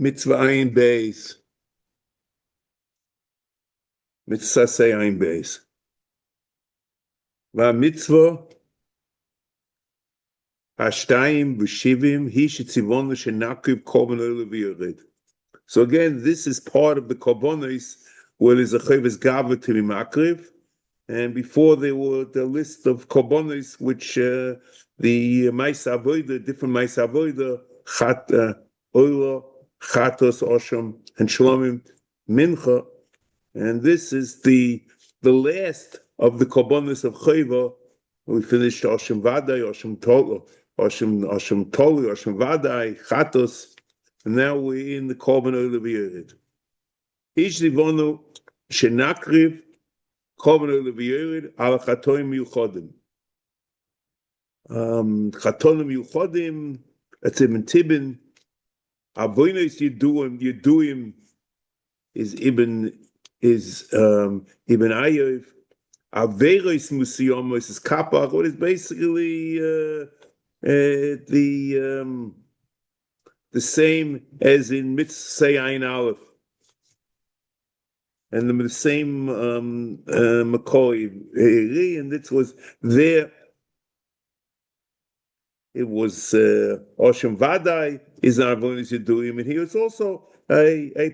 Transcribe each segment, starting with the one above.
Mitzvah Ayin Beis. Mitzvah Say Ayin Beis. והמצווה השתיים ושבעים היא שציוונו שנקריב קרבן עולה ויורד. So again, this is part of the korbanos where there's a chayvus gava to be makriv, and before there were the list of korbanos which the ma'aseh avoda, different ma'aseh avoda, Ola, Chatos, Osham, and Shlomim, Mincha, and this is the last of the korbanos of chayva. We finished Osham Vadai, Osham Tolu, Osham Vadai, Chatos, and now we're in the Carbon Ola Viyored. Ish Livonu Shenakriv Carbon Ola Viyored Al Chatoim Yuchodim. Chatoim Yuchodim, that's Ibn Tibin. Avoinos Yeduim is Ibn Ayov. Averos Musiyomos is Kapach, what is basically the same as in Mitzvah Ayin Aleph, and the same McCoy, and it was there. It was Osham Vadai is not avonis Yeduim, and here it's also a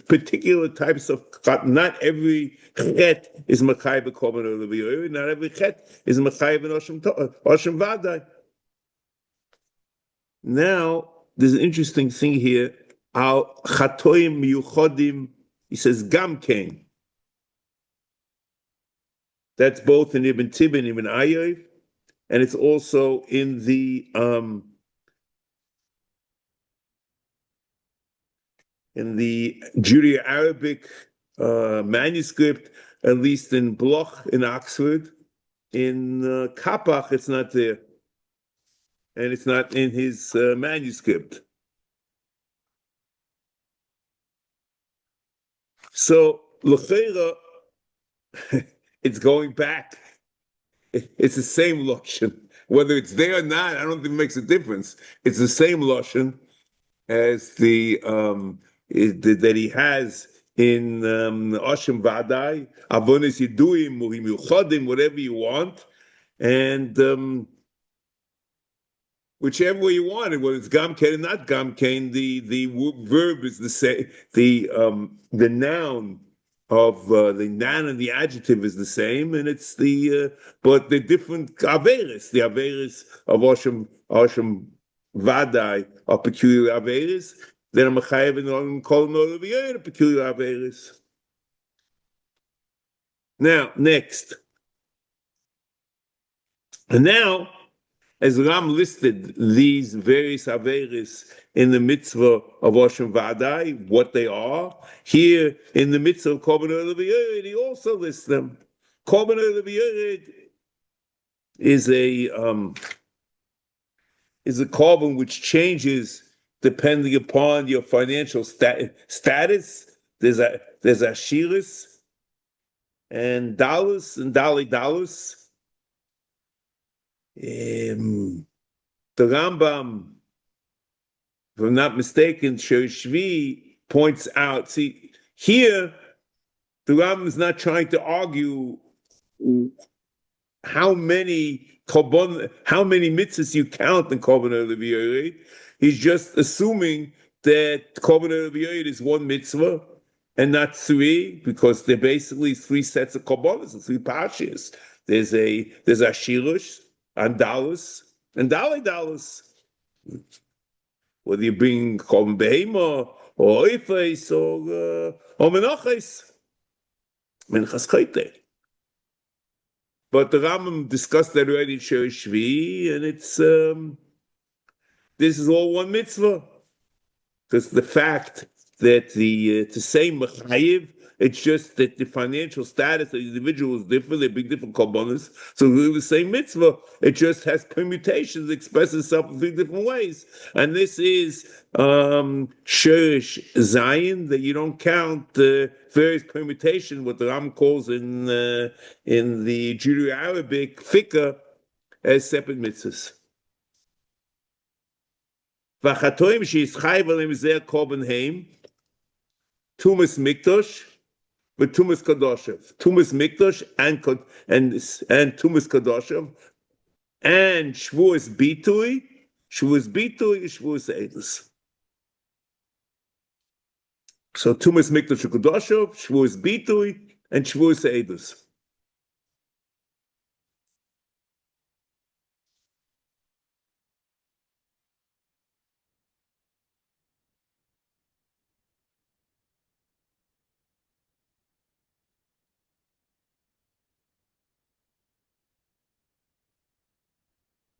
particular types of chat. Not every chet is Machai b'Korban Ola V'Yored. Not every chet is Machai b'Osham Vadai. Now, there's an interesting thing here. Al Chatoim Yuchodim, he says Gam Kain. That's both in Ibn Tibin, Ibn Ayov, and it's also in the Judeo-Arabic manuscript, at least in Bloch in Oxford. In Kapach, it's not there, and it's not in his manuscript. So l'cheira, it's going back. It's the same lashon, whether it's there or not. I don't think it makes a difference. It's the same lashon as that he has in Osham Vadai, Avonis Yeduim, Muhim Yuchodim, whatever you want, and whichever way you want it, whether it's Gamkein or not Gamkein, the verb is the same. The noun of the noun and the adjective is the same, and it's but the different averis. The averis of Osham Vadai are peculiar averis. Then I'm chayav and calling all of the peculiar averis. Now, next, and now, as Ram listed these various averis in the mitzvah of Osham Vadai, what they are, here in the mitzvah of Carbon Ola Viyored, he also lists them. Carbon Ola Viyored is a carbon which changes depending upon your financial status. There's Ashiris and Dalus and Dalus. The Rambam, if I'm not mistaken, Shvi points out, see, here, the Rambam is not trying to argue how many mitzvahs you count in Carbon Ola Viyored. He's just assuming that Carbon Ola Viyored is one mitzvah and not three, because they're basically three sets of korbanos and three parshas. There's Ashirush, Andalus, and Dalus. Whether you bring Korban Behema or Oifes or Menachos, Menachas Chayte. But the Rambam discussed that already in Shvi, and it's this is all one mitzvah. Because the fact that to say Mechayiv, it's just that the financial status of the individual is different. They bring different korbanos. So really the same mitzvah. It just has permutations, expresses itself in three different ways. And this is Shurish Zion, that you don't count the various permutations, what the Ram calls in the Judeo-Arabic fikah as separate mitzvahs. והחטאים שישחייב עליהם זה הקרבן הם, tumas mikdash, with tumas kadoshev, tumas mikdash and tumas kadoshev, and shvuas bitui, shvuas edus. So tumas mikdash kadoshev, shvuas bitui, and shvuas edus.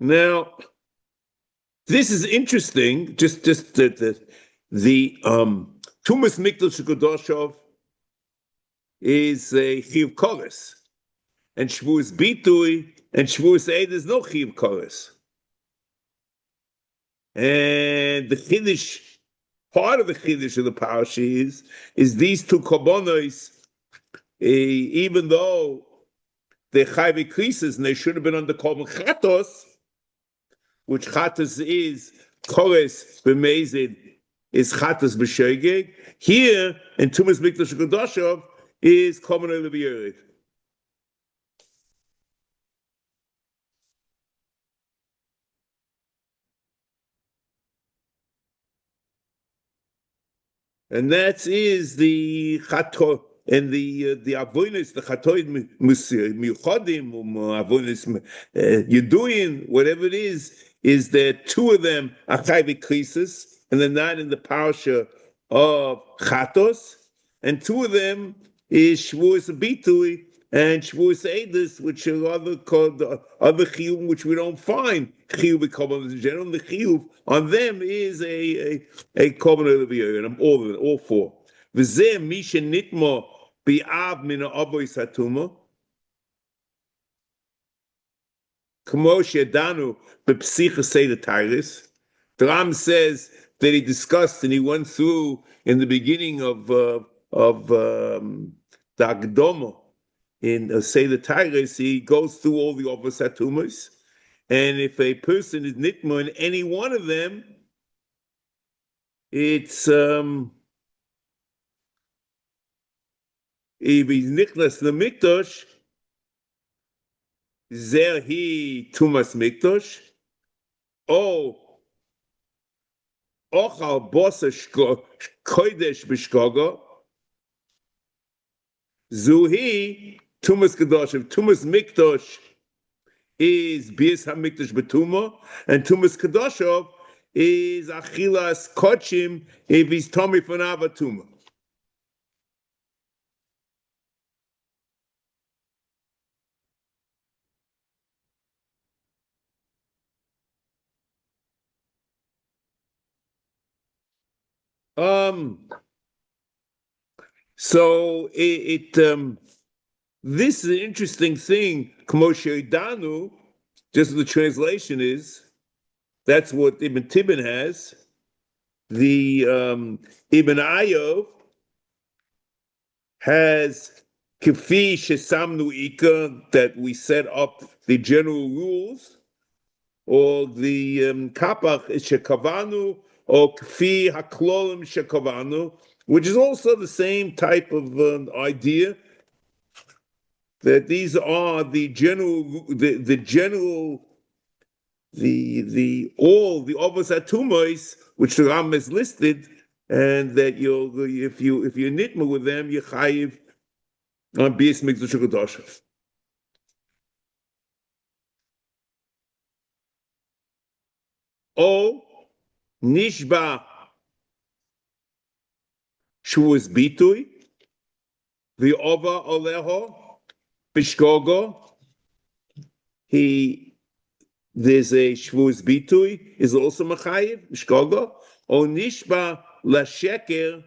Now, this is interesting. Just the tumas mikdash kadoshev is a chiv kolis, and shvuas bitui and shvuas eid is no chiv kolis. And the chiddush, part of the chiddush of the parasha is these two korbanos, even though they're chayv krisis and they should have been under korban chatos, which chatos is kolis b'mezid is chatos b'shogeg. Here in tumas mikdash kodashov is korban Ole Viyored. And that is the chato and the avonis, the chatoid miuchodim, avonis yeduin, whatever it is that two of them are chayv krisis, and they're not in the parsha of chatos, and two of them is shvuas bitui and shvuas edus, which are other chiyuv which we don't find chiyuv b'korban in general. The chiyuv on them is a korban Ole Viyored, and all four. V'zeh misha nitmo bi'av min ha'avois hatuma, k'mo she'danu b'psicha seder tairis. The Ram says that he discussed and he went through in the beginning of the Akdomo in Seder Tairis. He goes through all the Avos HaTumas, and if a person is nitmo in any one of them, it's if he's nichlas the mikdash, zer he tumas mikdash, or ochal bosa kodesh b'shkoga, zuhi tumas kadoshev. Tumas mikdash is bias hamikdash betuma, and tumas kadoshev is achilas kochim if he's tummy for avatuma. So this is an interesting thing. Danu, just the translation is, that's what Ibn Tibbon has. The Ibn Ayov has Kefi Shesamnu Ika, that we set up the general rules, or the Kapach Shekavanu, or Kefi Haklolim Shekavanu, which is also the same type of idea, that these are the general, all the Avos HaTumas, which the Ram has listed, and that if you're nitma with them, you're chayiv on bias mikdash kodashos. O nishba shvuas bitui v'ova oleho b'shkogo. There's a shvuas bitui is also machayiv b'shkogo. O nishba lasheker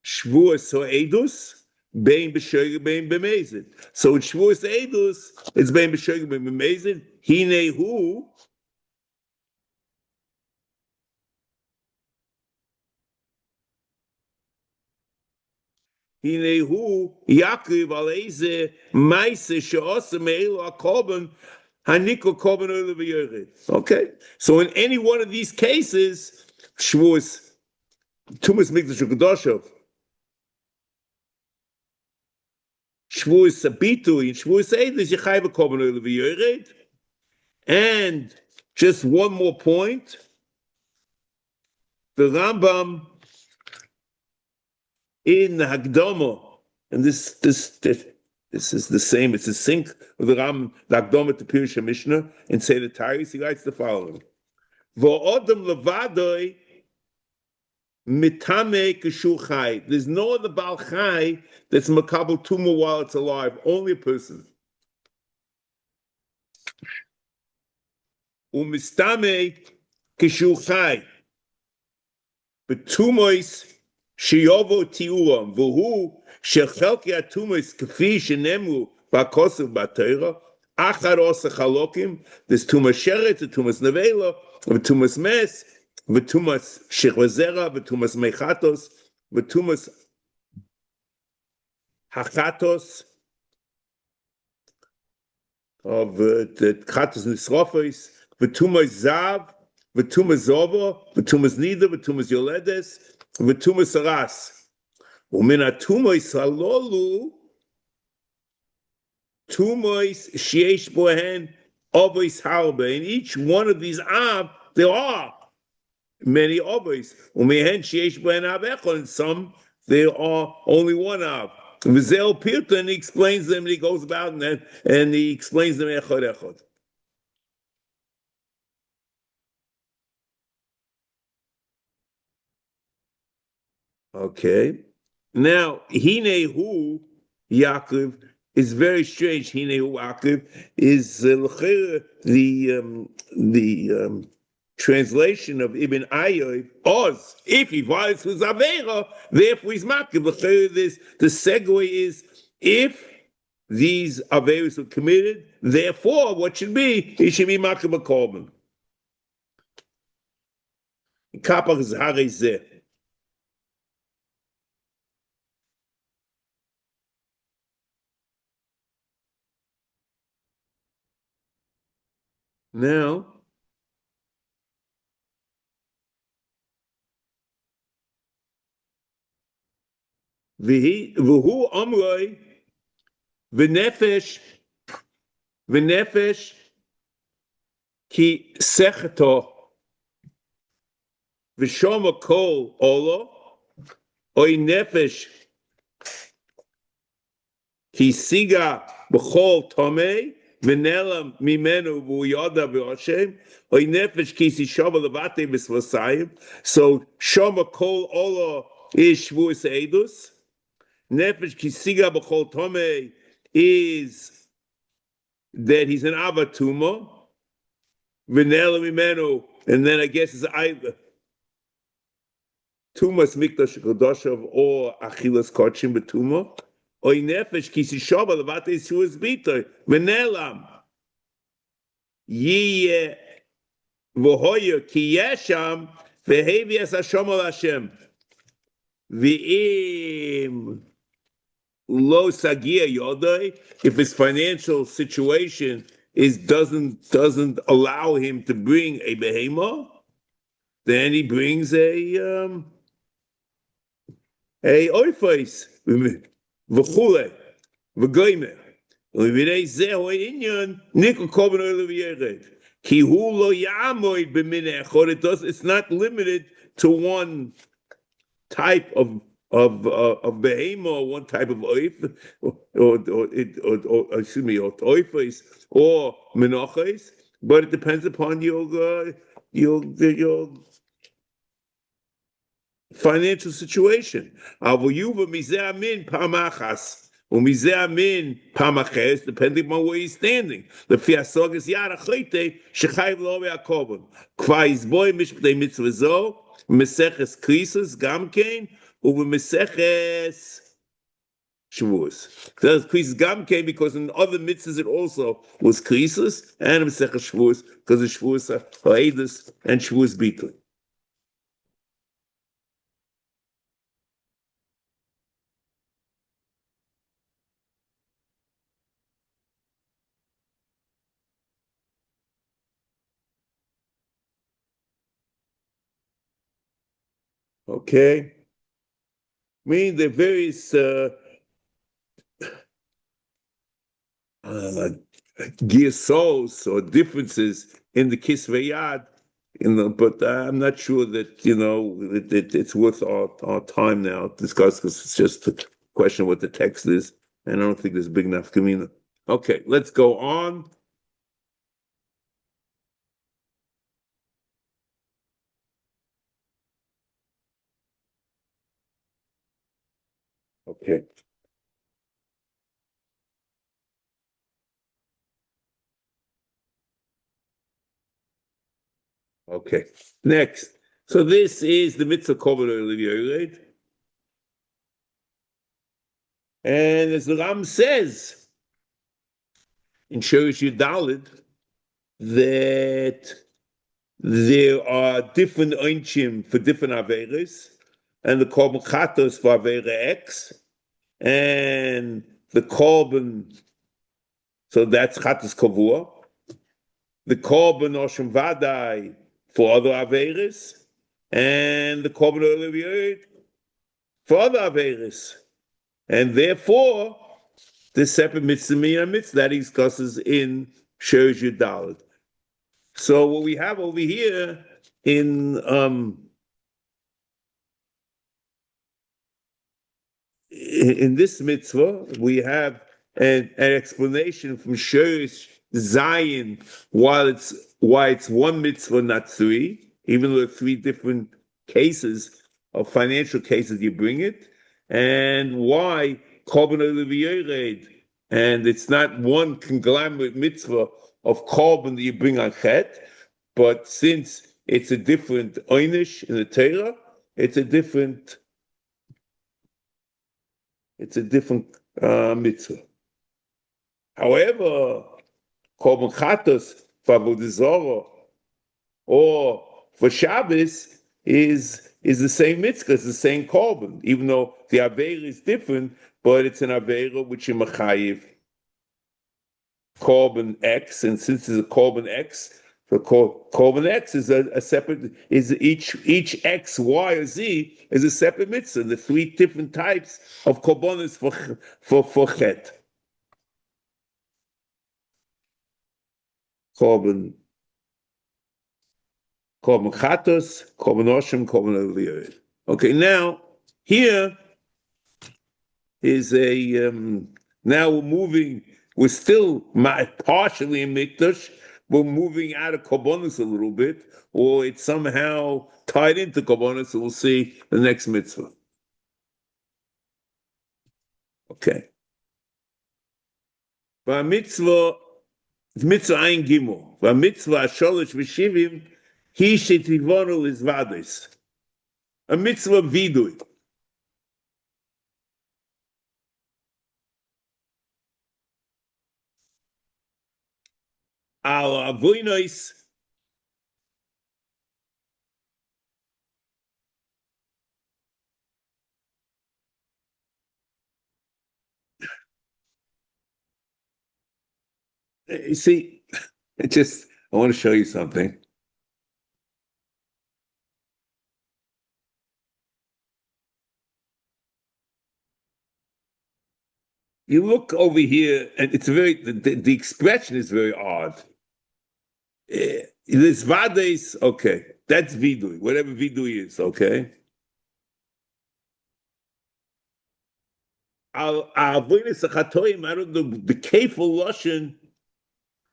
shvuas ho'edus bein b'shogeg bein b'mezid. So it's shvuas edus, it's bein b'shogeg bein b'mezid. Hine hu Hinehu Yaakov al eze ma'ase she'asa me'elu הקרבן haniko קרבן עולה ויורד. Okay, so in any one of these cases, Shavuos Tumas Mikdash Kedoshav, Shavuos Sabitui, and Shavuos Eidos Yechayv Karbon Oil V'Yored. And just one more point, the Rambam in the Hagdama, and this is the same. It's a sync of the Rambam, the Hagdama to Pirush Mishnah, and say the Tyrus. He writes the following: V'odam levadoi mitame k'shur chai. There's no other Baal Chai that's makabel tumah while it's alive. Only a person. Umistame k'shur chai. Betumois shiyovo tiuram. V'hu shechelki atumois k'fi shenemru ba'kosav ba'teira. Achar osa chalokim. There's tumas sheret, the tumas nevela, the tumas mes, the tumas shechvazera, the tumas mechatos, the tumas hachatos of the chatos nisrofos, the tumas zav, the tumas zova, the tumas nida, the tumas yoledes, the tumas aras. Umina tumas halolu. Tumois sheish bohen obois halbe. In each one of these av, there are many obois. Umehen sheish bohen av echad. In some, there are only one av. V'zel pirta, and he explains them, and he goes about and he explains them echad echad. Okay. Now, hinehu Yaakov is very strange. Hinehu Yaakov is the translation of Ibn Ayyub. Oz, if he violates his avera, therefore he's makiv. The segue is if these averas were committed, therefore what should be? He should be makiv a korban. Kapach is harezeh. Now, v'hu amroi v'nefesh ki sechato v'shoma kol olo oy nefesh ki siga b'chol tomei v'nelam mimenu v'uyoda v'oshem oy nefesh ki sishava levate b'svasayim. So shoma kol olo is Shavuos Eidos. Nefesh ki siga b'chol tomei is that he's an avatuma. V'nelam mimenu, and then I guess it's either tumas mikdash kodoshav or achilas kochim b'tuma. Oy nefesh ki sishava levate Shavuos bitoy v'nelam yiyeh v'hoyer ki yesham v'hevi es Hashem al Hashem v'im lo sagia yodai. If his financial situation doesn't allow him to bring a behema, then he brings a oifais v'chule v'goyme v'videi zehu inyan nikol korban oil v'yered ki hu lo ya'amoid b'min echad. It's not limited to one type of behema, or one type of oif, or oifais or menachais, but it depends upon your financial situation. Avuyuva mizeh amin pamachas umizeh amin pamaches, depending on where he's standing. Lefi hasogas yad achayte shechayv lo ve'akorban kva izboy mishptei mitzvah zo meseches krisos gamkein uve meseches Shavuos. That's krisos gamkein because in other mitzvahs it also was krisos, and meseches Shavuos because the Shavuos are Eidos and Shavuos bitul. Okay? Meaning there are various giysos or differences in the kisveyad, but I'm not sure that it's worth our time now to discuss, because it's just a question of what the text is, and I don't think there's big enough kamina. Okay, let's go on. Okay. Okay. Next. So this is the mitzvah korban right? And as the Ram says in Shurish Yudalid, that there are different einchim for different averes, and the korban chatos for avera X, and the korban, so that's chatos kavua, the korban oshem vadai for other averes, and the korban olivier for other averes, and therefore the separate mitzvah that he discusses in Shurish Yudalid. So what we have over here in this mitzvah, we have an explanation from Shurish Zion why it's one mitzvah, not three, even though there are three different cases of financial cases you bring it, and why Korban Oliviyered, and it's not one conglomerate mitzvah of Korban that you bring on Chet, but since it's a different Einish in the Torah, it's a different mitzvah. However, Korban Chatos for Avodah Zarah or for Shabbos is the same mitzvah, it's the same korban, even though the aveira is different, but it's an aveira which is machayiv korban X, and since it's a korban X, the korban X is a separate, is each X, Y, or Z is a separate mitzvah. The three different types of korbanos for chet. Korban chatos, korban oshem, korban olivier. Okay, now here is a now we're still partially in mikdash. We're moving out of korbanos a little bit, or it's somehow tied into korbanos. So we'll see the next mitzvah. Okay. Mitzvah ein gimel. Mitzvah sholosh v'shivim hi shetivonu is vadis. A mitzvah vidui. Al avoinois. You see, I want to show you something. You look over here, and it's the expression is very odd. This vades, okay, that's vidui, whatever vidui is, okay. Our avoidance of chatoim, I don't know, the kefil lashon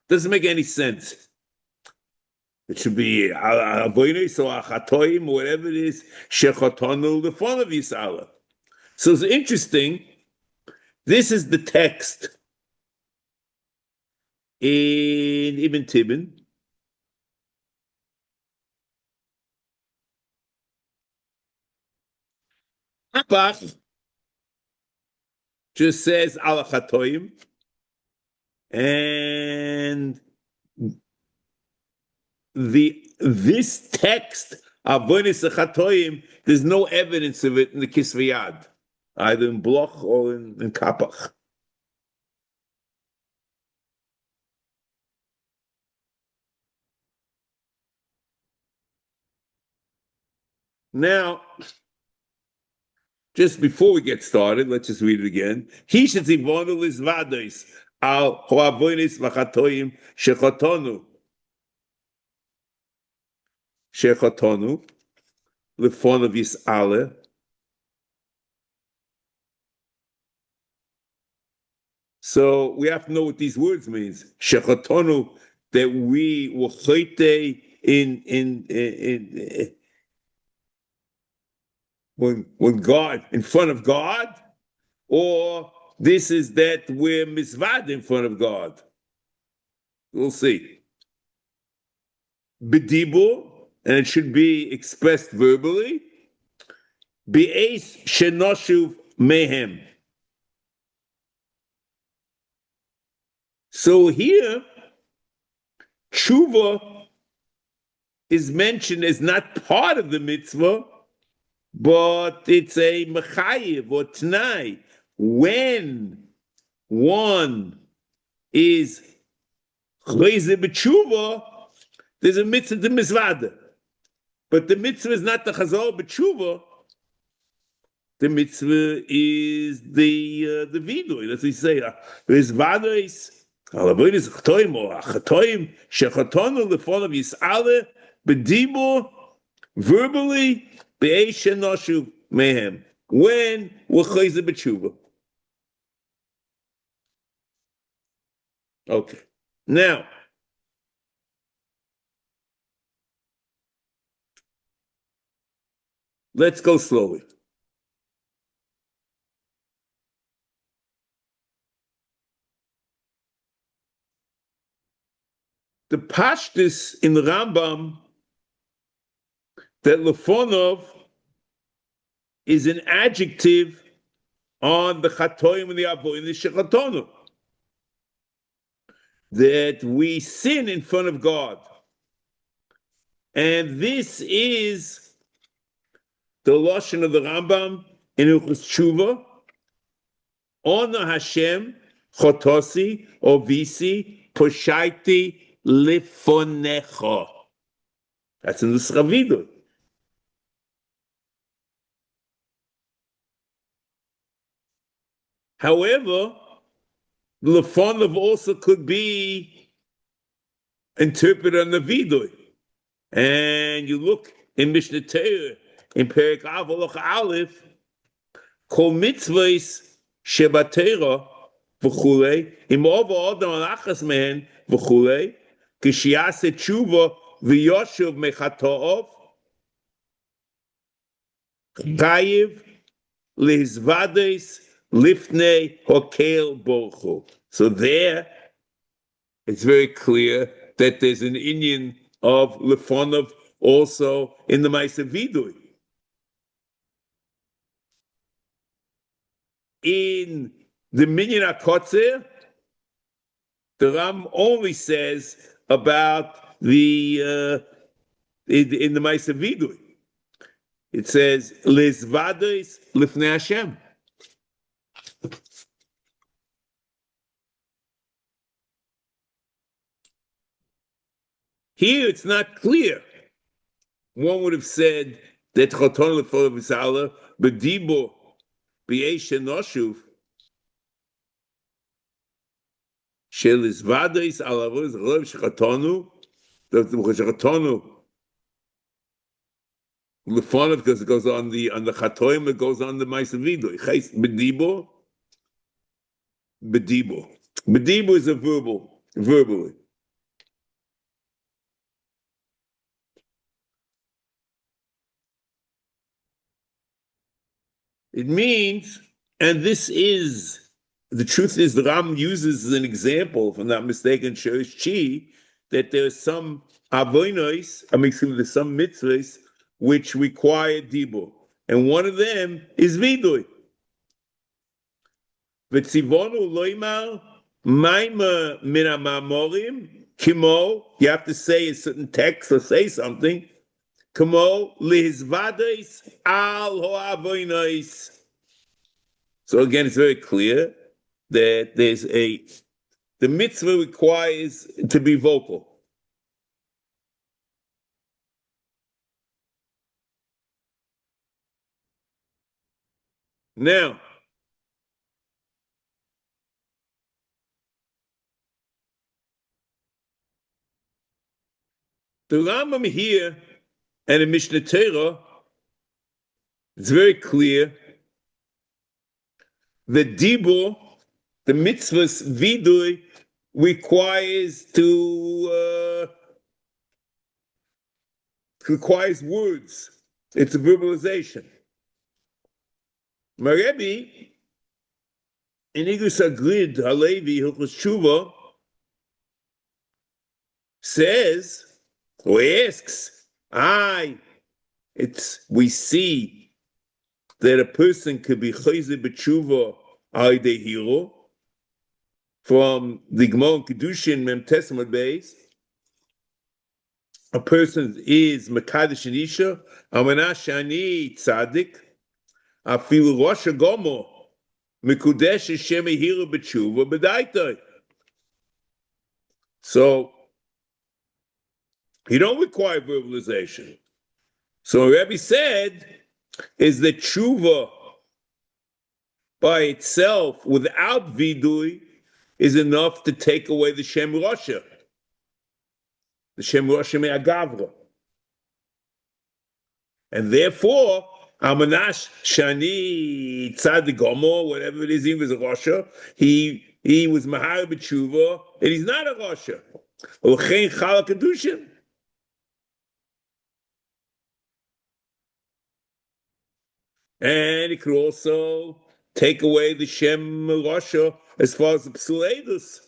doesn't make any sense. It should be avoidance or chatoim, or whatever it is, shechatonu the fun of Yisala. So it's interesting. This is the text in Ibn Tibbon. Apach just says al chatoim, and this text avonis chatoim, there's no evidence of it in the Kisveyad, either in Bloch or in Kapach. Now, just before we get started, let's just read it again. He should see vulnerable vados al hoavonis v'chatoim shechatonu lefon of yis'ale. So we have to know what these words means. Shechatonu, that we were chayte in when God, in front of God, or this is that we're misvad in front of God. We'll see. B'dibur, and it should be expressed verbally. B'eis shenoshuv mehem. So here, tshuva is mentioned as not part of the mitzvah, but it's a mechayiv or t'nai. When one is chayze b'tshuva, there's a mitzvah to misvada. But the mitzvah is not the chazor b'tshuva. The mitzvah is the vidui. That's what we say. There's vados. Alavoidis chatoim or chatoim shechatonu lefon of yis'ale b'dibur verbally be'esh shenoshu mehem when we're chayze b'tshuva. Okay, now let's go slowly. The pashtus in the Rambam that lefonov is an adjective on the chatoim and the avoim, the shechatonu, that we sin in front of God, and this is the lashon of the Rambam in Hilchos Tshuva. Honor Hashem chotosi ovisi poshaiti lifonecha. That's in the Schavidu. However, lefonav also could be interpreted on the vidui. And you look in Mishnah Torah, in Perek Av Halacha Aleph, kol mitzvos shebatera v'chulei, im ova adam alachas mehen v'chulei, kishiase tshuva v'yoshuv mechatoov, chayiv lehizvades lifnei hokel borchu. So there, it's very clear that there's an inyan of lefonov also in the Ma'aseh Vidui. In the Minyan HaKotzer, the Ram only says about the in the Ma'aseh Vidui. It says lezvades lifnei Hashem. Here it's not clear. One would have said that choton lefol v'sala b'dibur b'yesh shenoshuv shel izvadis alavos rov shechatonu lefonav, because it goes on the chatoim, it goes on the Ma'aseh Vidui. B'dibur is a verbally. It means, and this is, the truth is, the Ram uses as an example, if I'm not mistaken, Shorish Chi, that there's some avonos, there's some mitzvahs which require dibur, and one of them is vidui. V'tzivonu loimar maima min ha'mamorim kimo. You have to say a certain text or say something. Kamo lihizvades al ho'avonos. So again, it's very clear that the mitzvah requires to be vocal. Now, the Rambam here and the Mishnah Torah, it's very clear that Dibur, the mitzvah's vidui, requires words. It's a verbalization. My Rebbe, in Igus Agrid Halevi Hilchos Tshuva, says or asks, we see that a person could be chayzer b'tshuva alidei hiro from the Gemara Kedushin Mem Testimony base. A person is mekadosh an isha amana shani tzadik afilu rosh hagomo mekudesh Hashem hiro b'tshuva b'daitoi. So you don't require verbalization. So what Rebbe said is that tshuva by itself, without vidui, is enough to take away the Shem Rosha. The Shem Rosha me'agavra. And therefore, Amanash Shani Tzadigomo, whatever it is, he was a Rosha, he was Mahar b'tshuva, and he's not a Rosha. Uchein Chala Kedushin. And it could also take away the Shem Rosha as far as the Psul Eidus.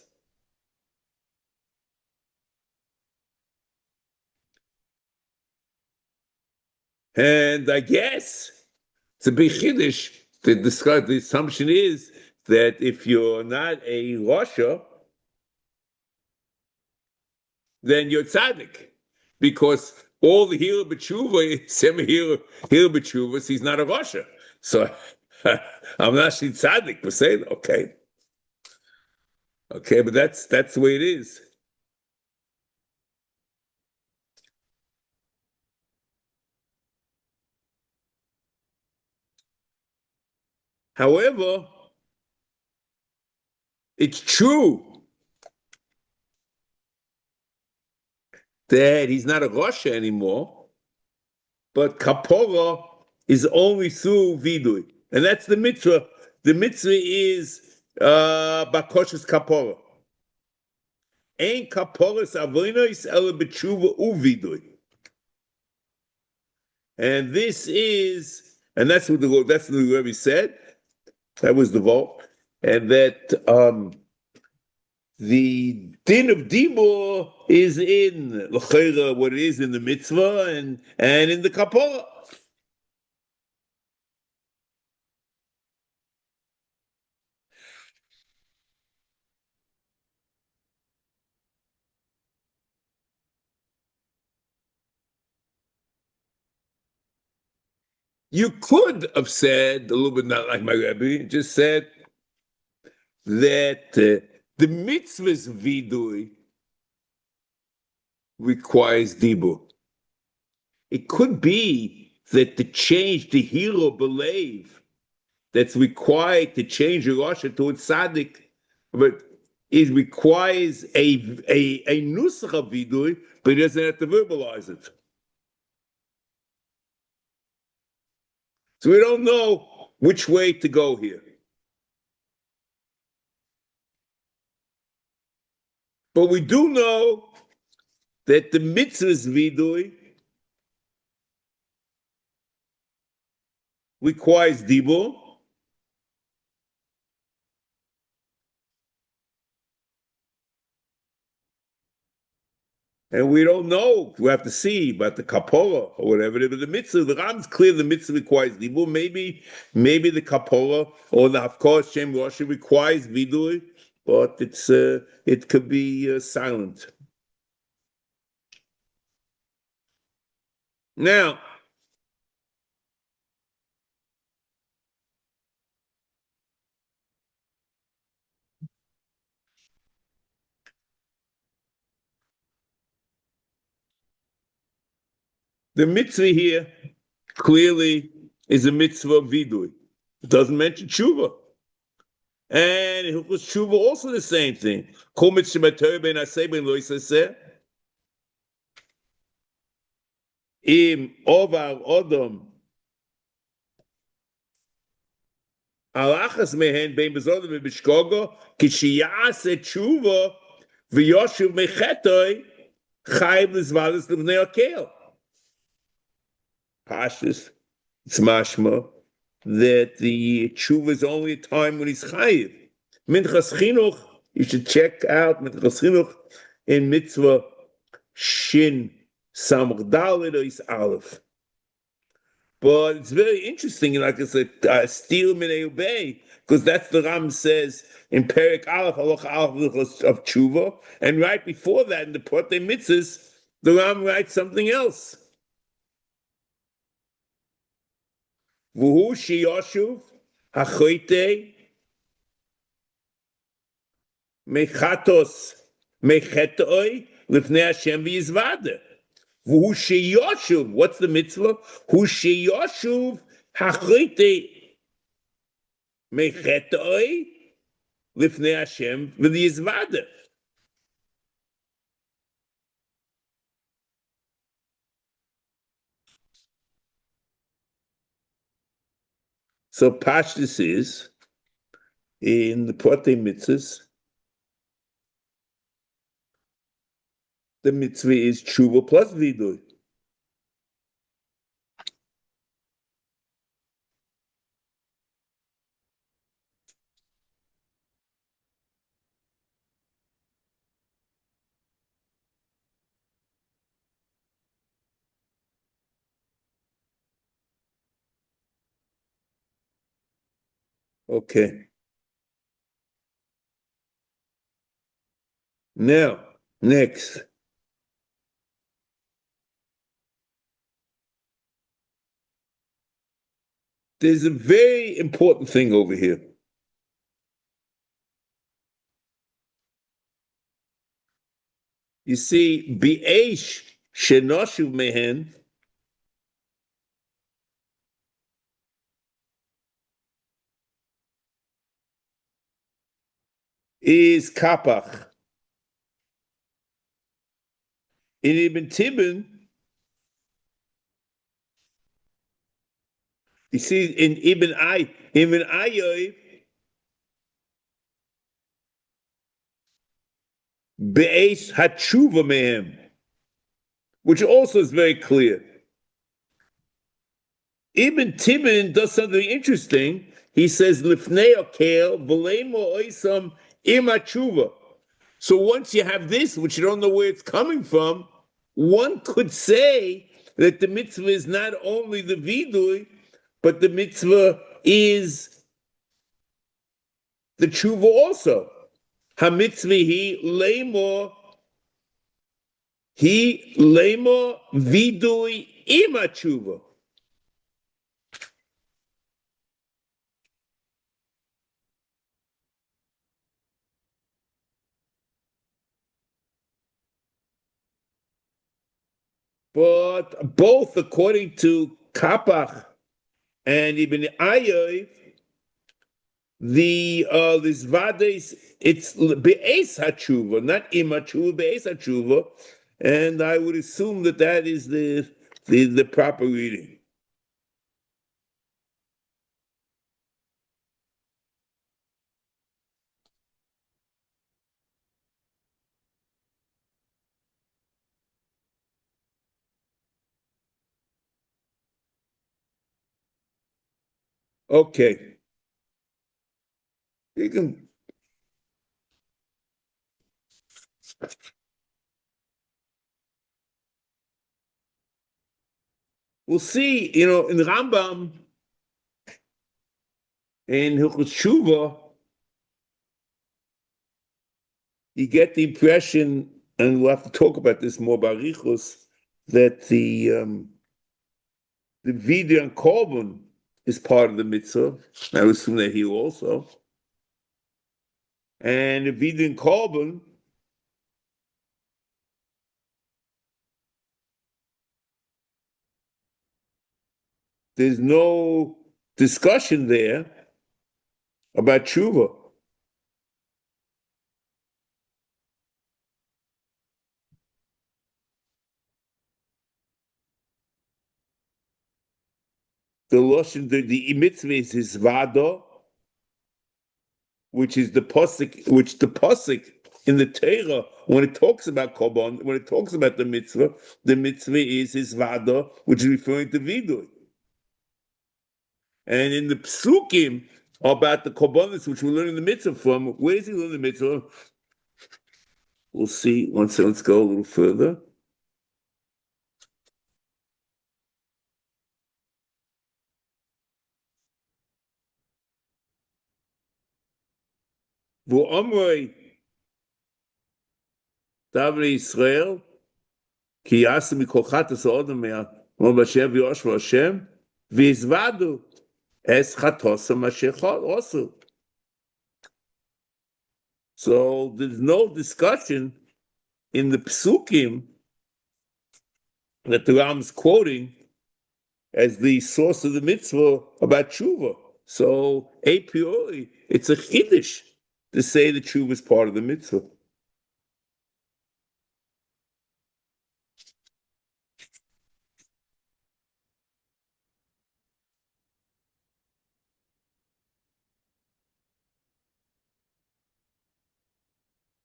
And I guess it's a big chiddush to describe. The assumption is that if you're not a Rosha, then you're tzaddik, because all the hero b'tshuva, semi hero b'tshuva, he's not a Rosha. So I'm not actually tzaddik per se. Okay, but that's the way it is. However, it's true that he's not a Rosha anymore, but kapora is only through vidui, and that's the mitzvah. The mitzvah is bakoshes kapora. Ein kaporas avonos ela b'tshuva uvidui, and this is, and that's what the Rebbe said. That was the vote, and that the din of dibur is in l'chayra, what it is in the mitzvah and in the kapora. You could have said a little bit not like my Rebbe, just said that the mitzvah's vidui requires dibur. It could be that to change the hero believe that's required to change a Rasha to a tzaddik, but it requires a nusach of vidui, but he doesn't have to verbalize it. So we don't know which way to go here. But we do know that the mitzvah's vidui requires dibur, and we don't know. We have to see about the kapora or whatever. But the mitzvah, the Ram's clear. The mitzvah requires dibur. Maybe the kapora or the hafkor Shem Rosh requires vidui, but it could be silent. Now, the mitzvah here clearly is a mitzvah of vidui. It doesn't mention tshuva. And it was tshuva also the same thing. Kol mitzvah Torah ben Aseh ben lo yisaseh. Im ovar odom alachas mehen ben bezod v'bishkogo ki shi'ase tshuva v'yoshuv mechetoi chayv l'zvalis l'vnei akel. Pashtus, it's mashma that the tshuva is only a time when he's chayiv. Minchas chinuch, you should check out Minchas chinuch in mitzvah shin samach daled or is aleph. But it's very interesting, like I said, steal minei ubei, because that's the Ram says in Perek Aleph Halacha Aleph of tshuva, and right before that in the Protei Mitzvos, the Ram writes something else. V'hu sheyoshuv hachoitei mechatos mechetoi lifnei Hashem v'yizvade. V'hu sheyoshuv, what's the mitzvah? Hu sheyoshuv hachoitei mechetoi lifnei Hashem v'yizvade. So Pashtus is in the Protei Mitzvos, the mitzvah is tshuva plus vidui. Okay. Now, next. There's a very important thing over here. You see, bi'esh shenoshuv mehen is kapach. In Ibn Tibin, you see, in Ibn Ayoy, be'esh hatshuva mehem, which also is very clear. Ibn Tibin does something interesting. He says, "Lifnei akel v'leimo oisam im hatshuva." So once you have this, which you don't know where it's coming from, one could say that the mitzvah is not only the vidui, but the mitzvah is the tshuva also. HaMitzvah he leimo vidui ima tshuva. But both according to Kapach and Ibn Ayoy, the Vades, it's be'es hatshuva, not ima tshuva, be'es hatshuva, and I would assume that that is the proper reading. Okay. You can. We'll see, in Rambam, in Hilchos Tshuva, you get the impression, and we'll have to talk about this more, barichus, that the vidui and Korban is part of the mitzvah. I assume that here also. And the vidui and Korban, there's no discussion there about tshuva. The mitzvah is his vado, which is the pasuk, in the Torah, when it talks about Karbon, when it talks about the mitzvah is his vado, which is referring to vidui. And in the psukim about the Karbonis, which we're learning the mitzvah from, where is he learning the mitzvah? We'll see. Let's go a little further. V'omrei Davri Israel ki yasa mikol chatas ha'adam b'Hashem v'yoshva Hashem v'yizvadu es chatosam asher osu. So there's no discussion in the psukim that the Ram is quoting as the source of the mitzvah about tshuva. So a priori, it's a chiddush to say that tshuva is part of the mitzvah.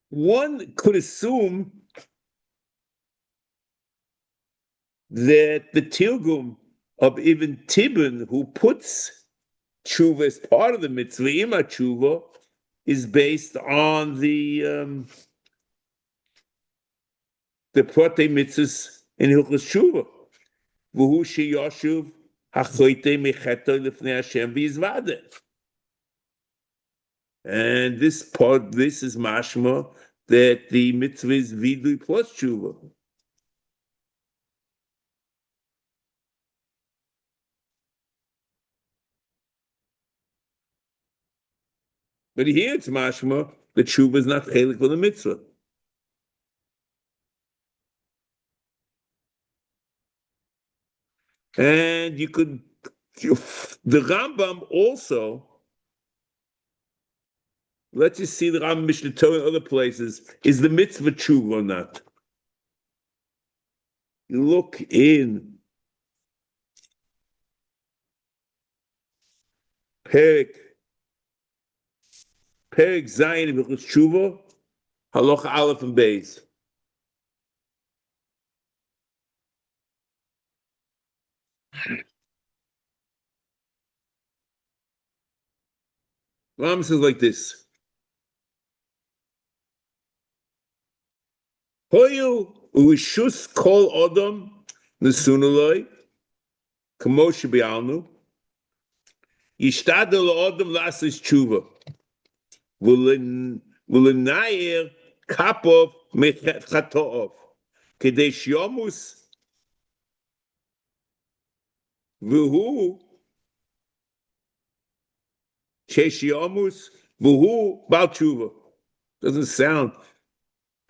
One could assume that the Tirgum of Ibn Tibbon, who puts tshuva as part of the mitzvah, ima tshuva, is based on the protei mitzvahs in Hilchos Tshuva. V'hu sheyoshuv ha'choitei mechetoi lifnei Hashem v'yizvadeh. And this is mashma that the mitzvah is vidui plus tshuva. But here it's mashma that tshuva is not chelik for the mitzvah. And the Rambam also, let's just see the Rambam Mishnah Torah in other places, is the mitzvah tshuva or not? You look in Perek Zayin of Hilchos Tshuva, Halacha Aleph and Beis. Rambam says like this: Hoyu u'ishus kol odom nesunuloi kamo shebialnu yishtadel odom lasis tshuva v'lenayer kapov mechatoov kedei shyomus v'hu sheshyomus v'hu bal tshuva. Doesn't sound.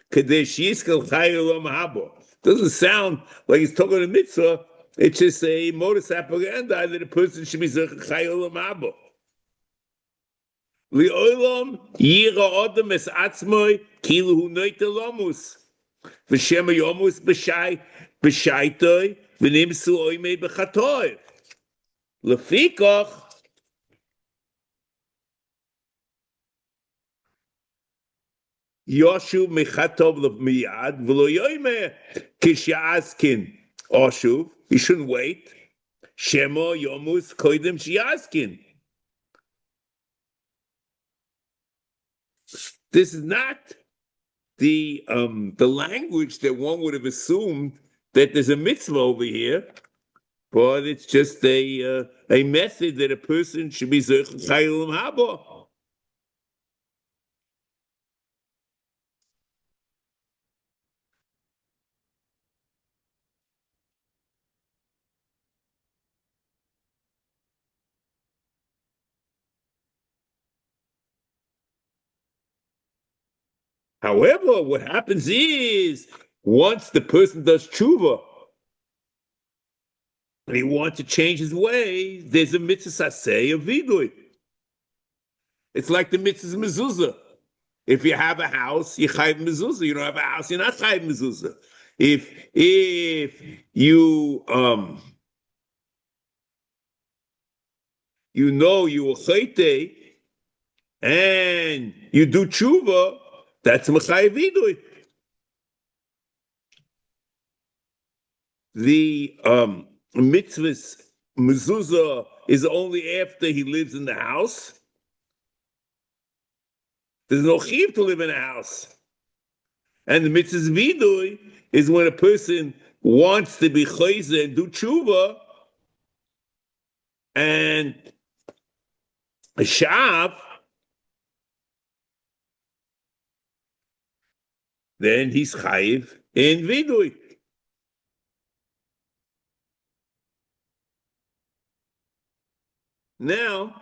Doesn't sound like he's talking a mitzvah. It's just a modus operandi that a person should be chayil haba. Li'olam yira adam es atzmoi kilu hu noite lomus v'shem yomus b'shaitoi v'nimsu oimei b'chatoi lefikach Yoshu mechatov miyad v'lo yoyme kishaskin oshuv. He shouldn't wait. Shemo yomus koidem shiaskin. This is not the language that one would have assumed that there's a mitzvah over here, but it's just a method that a person should be chayil haba. However, what happens is, once the person does tshuva, and he wants to change his ways, there's a mitzvah Aseh of vidui. It's like the mitzvah mezuzah. If you have a house, you chayv mezuzah. You don't have a house, you're not chayv mezuzah. If you you know you a chayte and you do tshuva, that's m'chayv vidui. The mitzvahs mezuzah is only after he lives in the house. There's no chiv to live in a house. And the mitzvahs vidui is when a person wants to be chayze and do tshuva, and a shav, then he's chayiv in vidui. Now,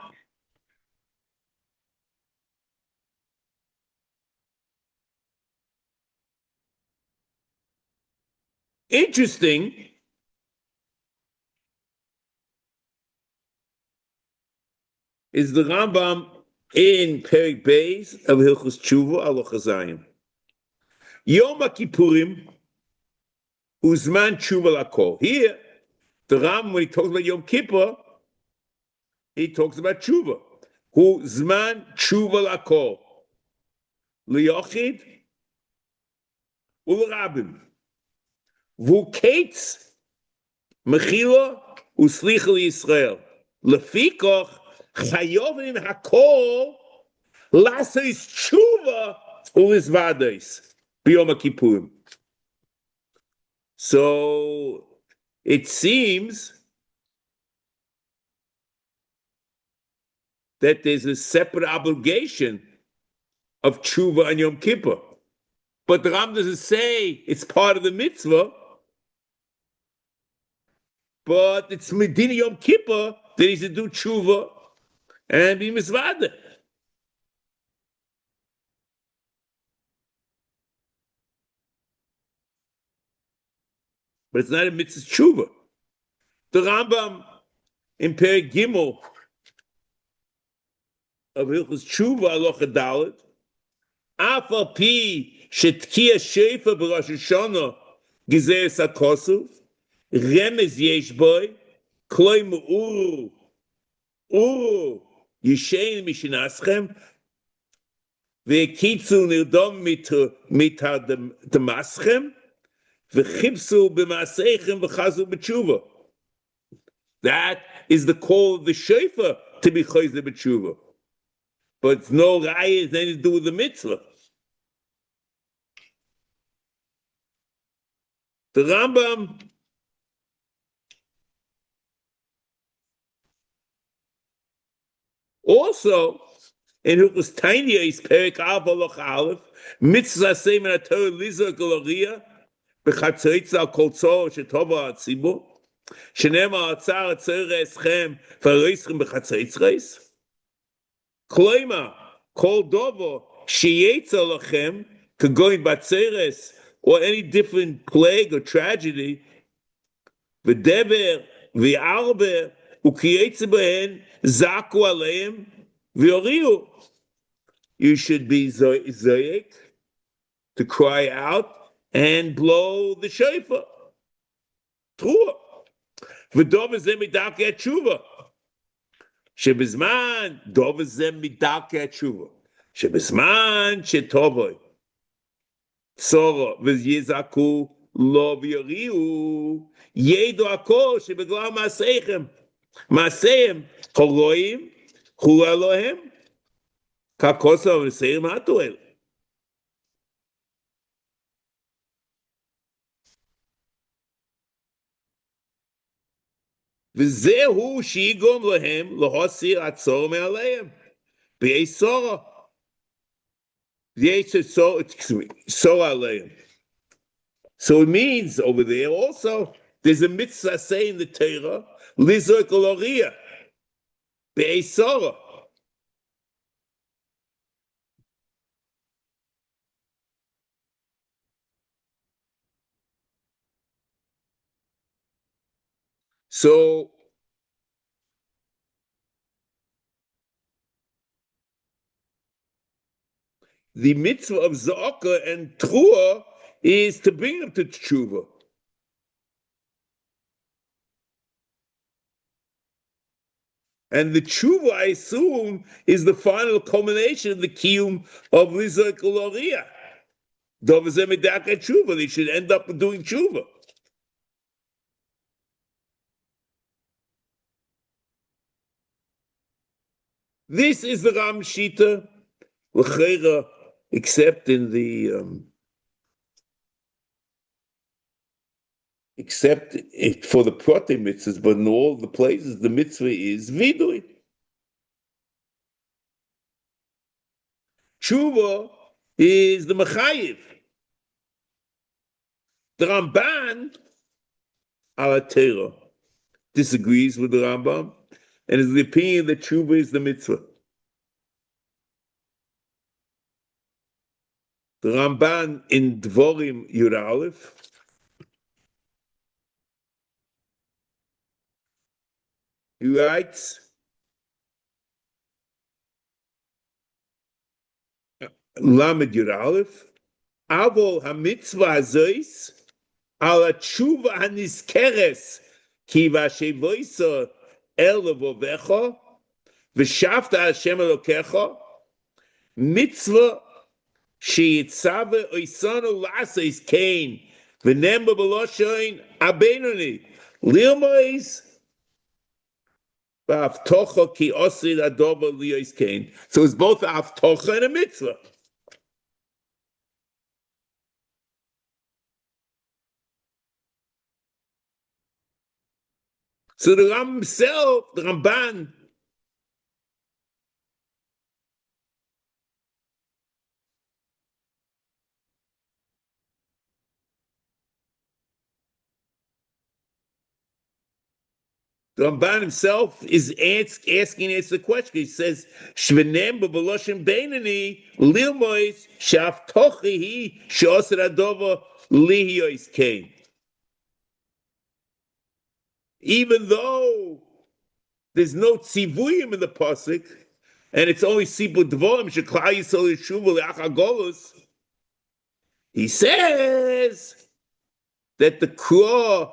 interesting is the Rambam in Perek Beis of Hilchos Tshuva Aloch Hazayim. Yom HaKippurim Uzman Tshuva Lakol. Here, the Rambam, when he talks about Yom Kippur, he talks about Tshuva. Hu Zman Tshuva Lakol. Liyochid Ulrabim. Vu Kates Mechila Uslicha Yisrael. Lefikoch Chayovim Hakol Lasis Tshuva Ulis Vades B'Yom HaKippurim. So it seems that there's a separate obligation of tshuva and Yom Kippur. But the Ram doesn't say it's part of the mitzvah, but it's Medina Yom Kippur that he's to do tshuva and be misvada. But it's not a mitzvah tshuva. The Rambam in Perek Gimel of Hilchos Tshuva Aloch Dalet, Af al pi shetkiya shefer b'Rosh Hashanah gizeres hakosuf remez yesh boy kloi me'uru yishein mishinaschem ve'kitzu nirdom mitadamaschem ve'chipsu b'maseichem v'chazu b'tshuva. That is the call of the shefer to be chayzer b'tshuva. But it's no raya, it's nothing to do with the mitzvah. The Rambam also in Hilchos Tanya is Perek Av Aloch Aleph mitzvah seim and Torah lizer galoria b'chatzoitz al kol tzor shetova atzibur shenema atzar atzor eschem v'roischem b'chatzoitz reis. Kloima, kol dovo, sheyetza lachem, kagoin batzeres, or any different plague or tragedy, v'dever, v'arber, ukiyetza behen, zaku aleim, v'yoriu. You should be zoyek, to cry out and blow the shofar. Trua. V'dov zeh midakei tshuva. שבזמן דוב זה מדרכי התשובה, שבזמן שטובוי צורו ויזעקו לא ויריעו, ידעו הכל שבגלל מעשיהם הרואים הוא אלוהים, ככוסו וסעיר מהתועל. וזהו שיגרום להם להסיר הצור מעליהם, ויש סורה עליהם. So it means over there also, there's a mitzvah saying in the Torah, lizok loria, ויש סורה. So the mitzvah of Za'aka and Truah is to bring them to tshuva. And the tshuva, I assume, is the final culmination of the kiyum of Lizak Ularia. They should end up doing tshuva. This is the Ram Shita, l'cheira, except in the except it for the prote mitzvahs, but in all the places the mitzvah is vidui. Tshuva is the mechayiv. The Ramban, ala Torah, disagrees with the Rambam, and is the opinion that tshuva is the mitzvah. The Ramban in Dvorim Yud Aleph he writes, Lamed Yud Aleph, Avol HaMitzvah Azois, ala tshuva haniskeres, ki vashevoisa el levovecha, v'shavta Hashem Elokecha, mitzvah sheyitzave oisanu laseis kain, v'nemba b'loshoin abenoni, lilmois v'avtocha ki osid adoba liyos kain. So it's both a avtocha and a mitzvah. So the Ram himself, the Ramban, himself is asking us the question. He says, "Shvenem b'voloshim beinani lilmois shaftochi hi she'oser adova lihiyos kain." Even though there's no tzivuyim in the pasuk, and it's only sipur dvorim sheklal yisrael yeshuva le'achagolus, he says that the Krah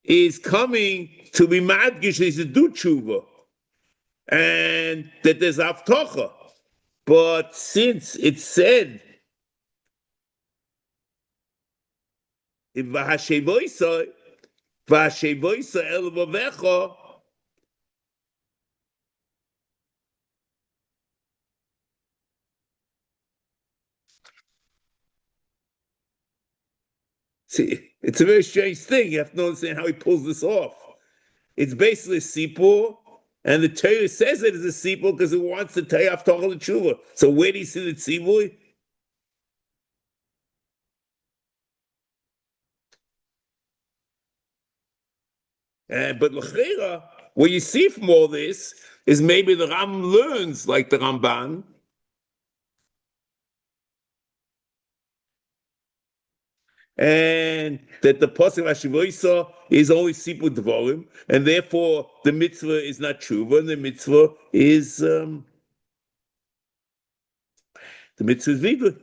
is coming to be madgish, is to do tshuva, and that there's avtocha. But since it said, v'hashevoisa el vavecha, see, it's a very strange thing. You have to understand how he pulls this off. It's basically a sipur, and the Torah says it is a sipur because it wants to tell you avtocha l'tshuva. So where do you see the tzivui? But l'cheira, what you see from all this is maybe the Ram learns like the Ramban, and that the pasuk Hashivoisa is only sipur dvorim, and therefore the mitzvah is not tshuva, and the mitzvah is vidui.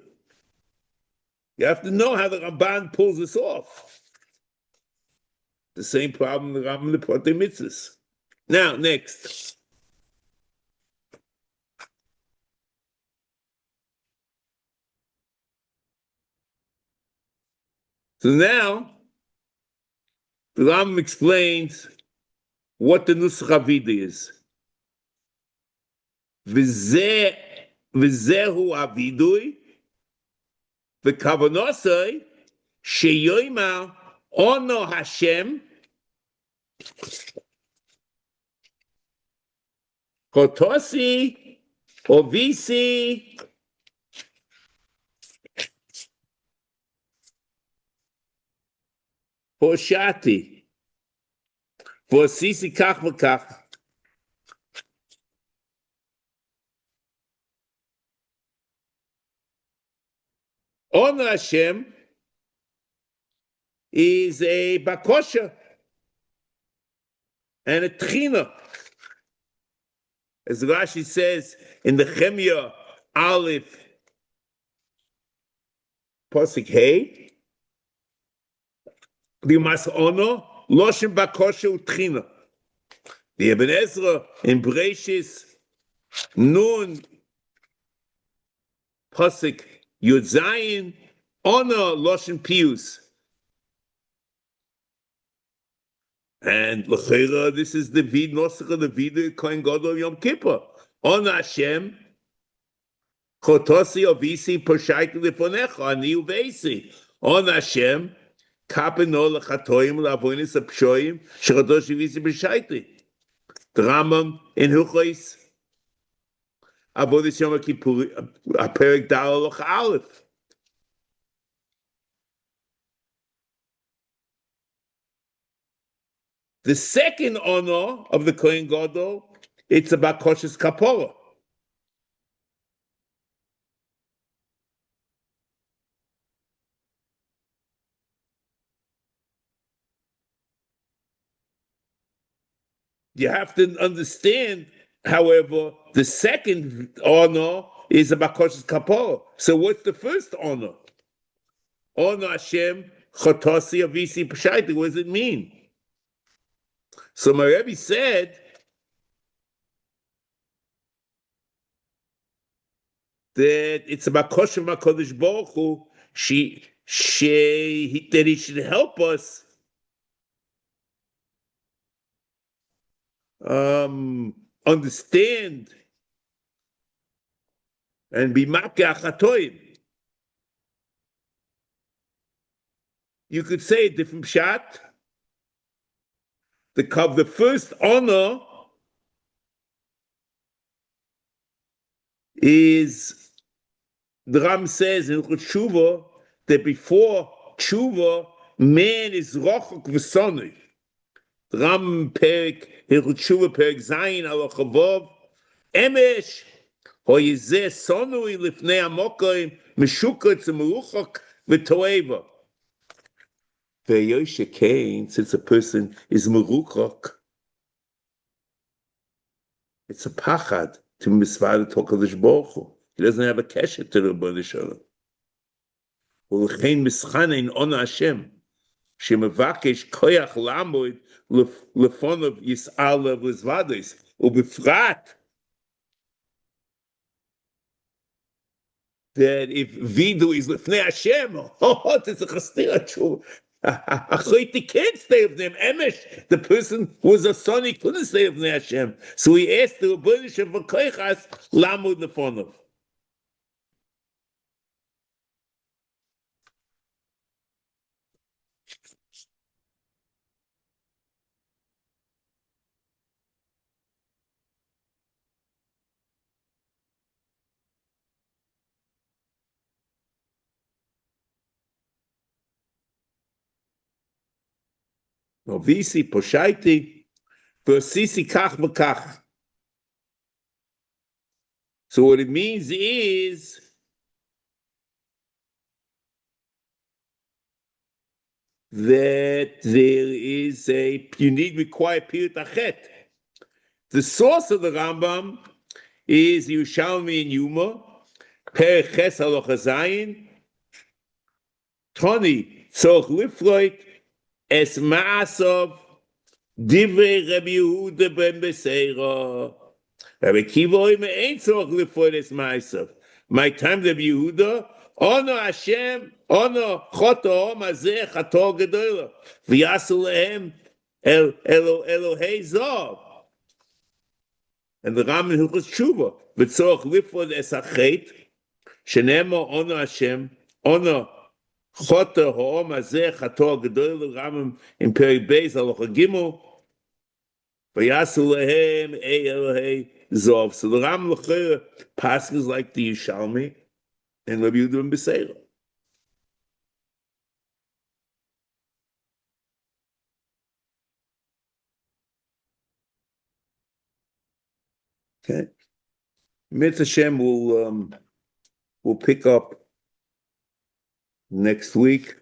You have to know how the Ramban pulls this off. The same problem the Ram the prote mitzvahs. Now, next. So now, the Ram explains what the nusach avida is. V'zehu avidui, v'kavanosai, sheyoyma ono Hashem, kotosi, ovisi, Hoshati, Vosisi kach v'kach. Honor Hashem is a bakosha. and a tchina. As Rashi says in the Chemia Aleph, Pasuk Hey, the mas ono loshen bakosha utchina. The Ibn Ezra in Bereshis Nun Pasuk Yud Zayin ono loshen pius. And l'chera, this is the vid nosach, the vid Kohen Gadol Yom Kippur. Ono Hashem chotosi ovisi poshaiti lefonecha ani uveisi. Ono Hashem kapeno lechatoim lavonis apshoim shechotosi ovisi poshaiti. The Rambam in Hilchos Avodas Yom Kippur, Perek Dal Loch Aleph. The second honor of the Kohen Gadol, it's about koshes kapora. You have to understand, however, the second honor is about koshes kapora. So what's the first honor? Honor Hashem chotosi avisi p'shaita. What does it mean? So my Rebbe said that it's about kosher HaKadosh Baruch Hu, that he should help us understand and be makeh achatoim. You could say a different pshat. The first honor is, the Ram says in Tshuva that before Tshuva, man is rochok v'sonoi. The Ram Perek in Tshuva Perek Zayin al Chavav Emesh hoyizeh sonoi lifnei amokoim meshukot zemeruchok v'toeva. Ve'yoshe Kain, since a person is meruchok, it's a pachad to misvad HaKadosh Baruch Hu. He doesn't have a keshet to the Rebbeinu Shalom. U'lechein mischanein on Hashem shemevakesh koyach lamod lefonav yis'al v'zvados u'befrat that if vidu is lifnei Hashem, it's a chastira tshuva. He can't stay with them. Emesh, the person who was a son, he couldn't stay with Hashem. So he asked the Rebbeinu Shem v'koichas lamud lefonav. Novisi poshaiti v'osisi kach v'kach. So what it means is that there is you need require pirut achet. The source of the Rambam is Yerushalmi and Yuma, Perek Ches Halacha Zayin, Toni Tzorch Lifroit, Es Ma'asav, Divrei Rabbi Yehuda ben Beseira. Rabbi Kiva Oime Ein Tzorch Lifroit Es Ma'asav. My time Rabbi Yehuda, Ono Hashem, Ono Choto Om Azeh Chato Gedola, V'yasu Lehem Elohei Zov. And the Ram in Hilchos Tshuva, V'tzorch Lifroit Es Achet, Shenemo Ono Hashem, Ono Choto Ha'om Azeh Chato Gedola, Ram in Perek Beis Halacha Gimel, V'yasu Lehem Elohei Zov. So the Ram L'chera passes like the Yerushalmi and Rabbi Yehuda ben Beseira. Okay. Mitzvah Hashem will pick up next week.